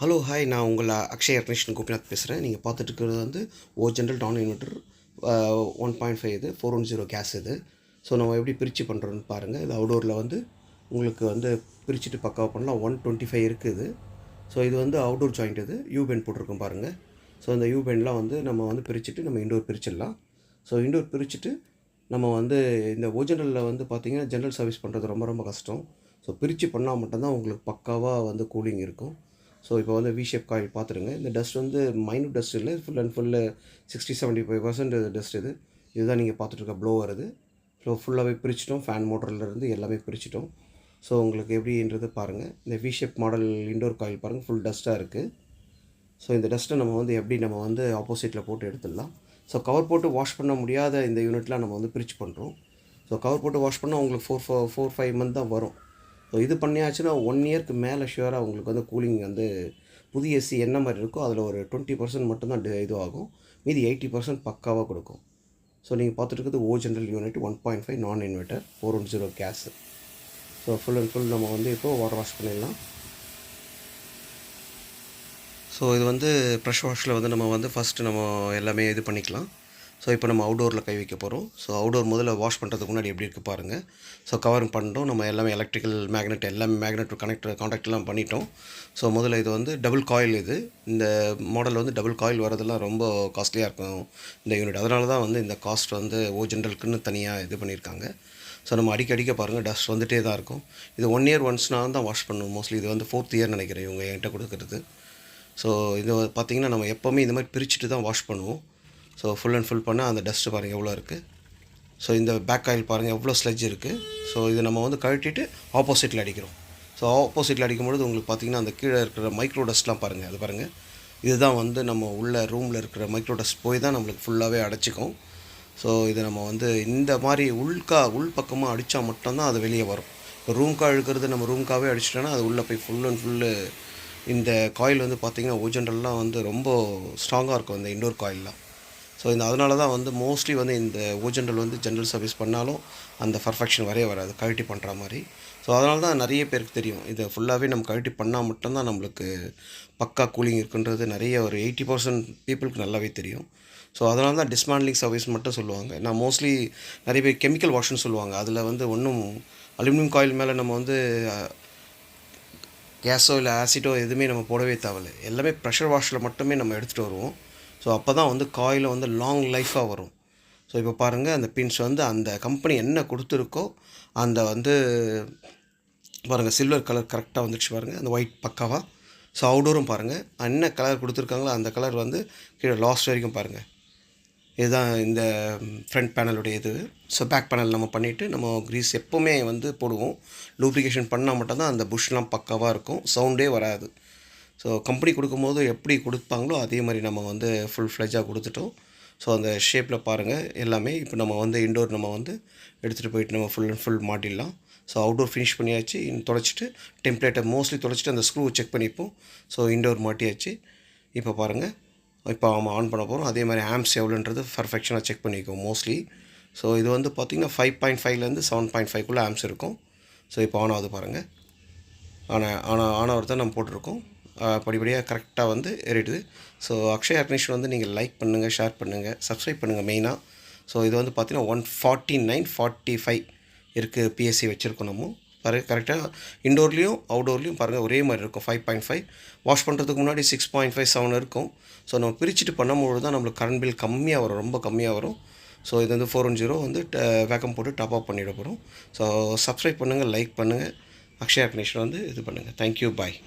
Hello hi, நான் உங்களை அக்ஷய் அக்னேஷன் கோபிநாத் பேசுகிறேன். நீங்கள் பார்த்துட்டு இருக்கிறது வந்து ஜென்ரல் டான் இன்வெர்ட்டர் 1.5 இது 410 கேஸ் இது. ஸோ நம்ம எப்படி பிரித்து பண்ணுறோன்னு பாருங்கள். இது அவுடோரில் வந்து உங்களுக்கு வந்து பிரிச்சுட்டு பக்காவாக பண்ணலாம். 125 இருக்குது. ஸோ இது வந்து அவுடோர் ஜாயிண்ட். இது யூபெண்ட் போட்டிருக்கோம் பாருங்கள். ஸோ இந்த யூபெண்ட்லாம் வந்து நம்ம வந்து பிரிச்சுட்டு நம்ம இண்டோர் பிரிச்சிடலாம். ஸோ இண்டோர் பிரிச்சுட்டு நம்ம வந்து இந்த ஓஜெனரலில் வந்து பார்த்திங்கன்னா ஜென்ரல் சர்வீஸ் பண்ணுறது ரொம்ப ரொம்ப கஷ்டம். ஸோ பிரித்து பண்ணால் மட்டும்தான் உங்களுக்கு பக்காவாக வந்து கூலிங் இருக்கும். ஸோ இப்போ வந்து வி ஷேப் காயில் பார்த்துருங்க. இந்த டஸ்ட் வந்து மைனூட் டஸ்ட் இல்லை, ஃபுல் அண்ட் ஃபுல்லு 60-75% டஸ்ட் இது. இதுதான் நீங்கள் பார்த்துட்ருக்க ப்ளோவர் இது. ஸோ ஃபுல்லாகவே பிரிச்சிட்டோம். ஃபேன் மோட்டர்லேருந்து எல்லாமே பிரிச்சிட்டோம். ஸோ உங்களுக்கு எப்படின்றது பாருங்கள். இந்த V shape model indoor coil பாருங்கள், ஃபுல் டஸ்ட்டாக இருக்குது. ஸோ இந்த டஸ்ட்டை நம்ம வந்து எப்படி நம்ம வந்து ஆப்போசிட்டில் போட்டு எடுத்துடலாம். ஸோ கவர் போட்டு வாஷ் பண்ண முடியாத இந்த யூனிட்லாம் நம்ம வந்து பிரித்து பண்ணுறோம். ஸோ கவர் போட்டு வாஷ் பண்ணால் உங்களுக்கு 4-5 மந்த் தான் வரும். ஸோ இது பண்ணியாச்சுன்னா 1 இயர்க்கு மேலே ஷுவராக உங்களுக்கு வந்து கூலிங் வந்து புது ஏசி என்ன மாதிரி இருக்கோ அதில் ஒரு 20% மட்டும்தான் இதுவாகும். மீதி 80% பக்காவாக கொடுக்கும். ஸோ நீங்கள் பார்த்துட்டு இருக்கிறது ஓஜெனரல் யூனிட் 1.5 நான் inverter 410 gas. So full and full நம்ம வந்து இப்போது வாட்டர் வாஷ் பண்ணிடலாம். ஸோ இது வந்து ப்ரெஷ் வாஷில் வந்து நம்ம வந்து ஃபஸ்ட்டு நம்ம எல்லாமே இது பண்ணிக்கலாம். ஸோ இப்போ நம்ம அவுடோரில் கை வைக்க போகிறோம். ஸோ அவுடோர் முதல்ல வாஷ் பண்ணுறதுக்கு முன்னாடி எப்படி இருக்குது பாருங்கள். ஸோ கவரிங் பண்ணிட்டோம். நம்ம எல்லாமே எலக்ட்ரிக்கல் மேக்னெட் எல்லாமே மேக்னெட் காண்டாக்ட்லாம் பண்ணிட்டோம். ஸோ முதல்ல இது வந்து டபுள் காயில். இது இந்த மாடல் வந்து டபுள் காயில் வரதெல்லாம் ரொம்ப காஸ்ட்லியாக இருக்கும் இந்த யூனிட். அதனால தான் வந்து இந்த காஸ்ட் வந்து ஜென்ரலுக்குன்னு தனியாக இது பண்ணியிருக்காங்க. ஸோ நம்ம அடிக்க பாருங்கள் டஸ்ட் வந்துகிட்டே தான் இருக்கும். இது 1 இயர் ஒன்ஸ்னால் தான் வாஷ் பண்ணுவோம். மோஸ்ட்லி இது வந்து 4th இயர் நினைக்கிறேன் இவங்க என்கிட்ட கொடுக்குறது. ஸோ இது பார்த்திங்கன்னா நம்ம எப்போவுமே இந்த மாதிரி பிரிச்சுட்டு தான் வாஷ் பண்ணுவோம். ஸோ ஃபுல் அண்ட் ஃபுல் பண்ணால் அந்த டஸ்ட்டு பாருங்கள் எவ்வளோ இருக்குது. ஸோ இந்த பேக் ஆயில் பாருங்கள் எவ்வளோ ஸ்லெட்ஜ் இருக்குது. ஸோ இதை நம்ம வந்து கழட்டிட்டு ஆப்போசிட்டில் அடிக்கிறோம். ஸோ ஆப்போசிட்டில் அடிக்கும்பொழுது உங்களுக்கு பார்த்திங்கன்னா அந்த கீழே இருக்கிற மைக்ரோ டஸ்ட்லாம் பாருங்கள். அது பாருங்கள், இதுதான் வந்து நம்ம உள்ள ரூமில் இருக்கிற மைக்ரோ டஸ்ட் போய் தான் நம்மளுக்கு ஃபுல்லாகவே அடைச்சிக்கும். ஸோ இதை நம்ம வந்து இந்த மாதிரி உள் பக்கமாக அடித்தா மட்டும்தான் அது வெளியே வரும். இப்போ ரூம்காக இழுக்கிறது நம்ம ரூம்காகவே அடிச்சிட்டோன்னா அது உள்ளே போய் ஃபுல் அண்ட் ஃபுல்லு இந்த காயில் வந்து பார்த்திங்கன்னா ஓஜெனரல்லாம் வந்து ரொம்ப ஸ்ட்ராங்காக இருக்கும் இந்த இண்டோர் காயிலெலாம். ஸோ அதனால தான் வந்து மோஸ்ட்லி வந்து இந்த ஓஜெனரல் வந்து ஜென்ரல் சர்வீஸ் பண்ணாலும் அந்த பர்ஃபெக்ஷன் வராது கழட்டி பண்ணுற மாதிரி. ஸோ அதனால தான் நிறைய பேருக்கு தெரியும் இதை ஃபுல்லாகவே நம்ம கழட்டி பண்ணால் மட்டும்தான் நம்மளுக்கு பக்கா கூலிங் இருக்குன்றது நிறைய ஒரு 80% பீப்புளுக்கு நல்லாவே தெரியும். ஸோ அதனால தான் டிஸ்மேண்ட்லிங் சர்வீஸ் மட்டும் சொல்லுவாங்க. நான் மோஸ்ட்லி நிறைய பேர் கெமிக்கல் வாஷ்னு சொல்லுவாங்க. அதில் வந்து ஒன்றும் அலுமினியம் காயில் மேலே நம்ம வந்து கேஸோ இல்லை ஆசிட்டோ எதுவுமே நம்ம போடவே தேவையில்லை. எல்லாமே ப்ரெஷர் வாஷில் மட்டுமே நம்ம எடுத்துகிட்டு வருவோம். ஸோ அப்போ தான் வந்து காயில் வந்து லாங் லைஃபாக வரும். ஸோ இப்போ பாருங்கள், அந்த பின்ஸ் வந்து அந்த கம்பெனி என்ன கொடுத்துருக்கோ அந்த வந்து பாருங்கள் சில்வர் கலர் கரெக்டாக வந்துடுச்சு பாருங்கள், அந்த ஒயிட் பக்காவாக. ஸோ அவுடோரும் பாருங்கள் என்ன கலர் கொடுத்துருக்காங்களோ அந்த கலர் வந்து கீழே லாஸ்ட் வரைக்கும் பாருங்கள். இதுதான் இந்த ஃப்ரண்ட் பேனலுடைய இது. ஸோ பேக் பேனல் நம்ம பண்ணிவிட்டு நம்ம க்ரீஸ் எப்போவுமே வந்து போடுவோம். லூப்ரிகேஷன் பண்ணால் மட்டும்தான் அந்த புஷ்லாம் பக்காவாக இருக்கும், சவுண்டே வராது. ஸோ கம்பெனி கொடுக்கும்போது எப்படி கொடுப்பாங்களோ அதே மாதிரி நம்ம வந்து ஃபுல் ஃப்ளெஜாக கொடுத்துட்டோம். ஸோ அந்த ஷேப்பில் பாருங்கள் எல்லாமே. இப்போ நம்ம வந்து இண்டோர் நம்ம வந்து எடுத்துகிட்டு போயிட்டு நம்ம ஃபுல் அண்ட் ஃபுல் மாட்டிடலாம். ஸோ அவுடோர் ஃபினிஷ் பண்ணியாச்சு. தொடச்சிட்டு டெம்ப்ளேட்டை மோஸ்ட்லி தொடச்சிட்டு அந்த ஸ்க்ரூ செக் பண்ணிப்போம். ஸோ இண்டோர் மாட்டியாச்சு. இப்போ பாருங்கள், இப்போ நம்ம ஆன் பண்ண போகிறோம். அதே மாதிரி ஆம்ஸ் எவ்வளோன்றது பர்ஃபெக்ஷனாக செக் பண்ணிக்குவோம் மோஸ்ட்லி. ஸோ இது வந்து பார்த்திங்கன்னா 5.5லேருந்து 7.5க்குள்ளே ஆம்ஸ் இருக்கும். ஸோ இப்போ ஆன் ஆகுது பாருங்கள். ஆனவர் தான் நம்ம போட்டிருக்கோம். படிப்படியாக கரெக்டாக வந்து ஏறிடுது. ஸோ அக்ஷய் அக்னேஷன் வந்து நீங்கள் லைக் பண்ணுங்கள், ஷேர் பண்ணுங்கள், சப்ஸ்கிரைப் பண்ணுங்கள் மெயினாக. ஸோ இது வந்து பார்த்திங்கன்னா 149.45 இருக்குது பிஎஸ்சி வச்சுருக்கோம் நம்ம. பாருங்கள் கரெக்டாக இண்டோர்லேயும் அவுடோர்லேயும் பாருங்கள் ஒரே மாதிரி இருக்கும். 5.5 வாஷ் பண்ணுறதுக்கு முன்னாடி 6.57 இருக்கும். ஸோ நம்ம பிரிச்சுட்டு பண்ணும்போது தான் நம்மளுக்கு கரண்ட் பில் கம்மியாக வரும், ரொம்ப கம்மியாக வரும். ஸோ இது வந்து 410 வந்து வேக்கம் போட்டு டாப் அப் பண்ணிட போகிறோம். ஸோ சப்ஸ்கிரைப் பண்ணுங்கள், லைக் பண்ணுங்கள், அக்ஷய் அக்னேஷன் வந்து இது பண்ணுங்கள். தேங்க்யூ, பாய்.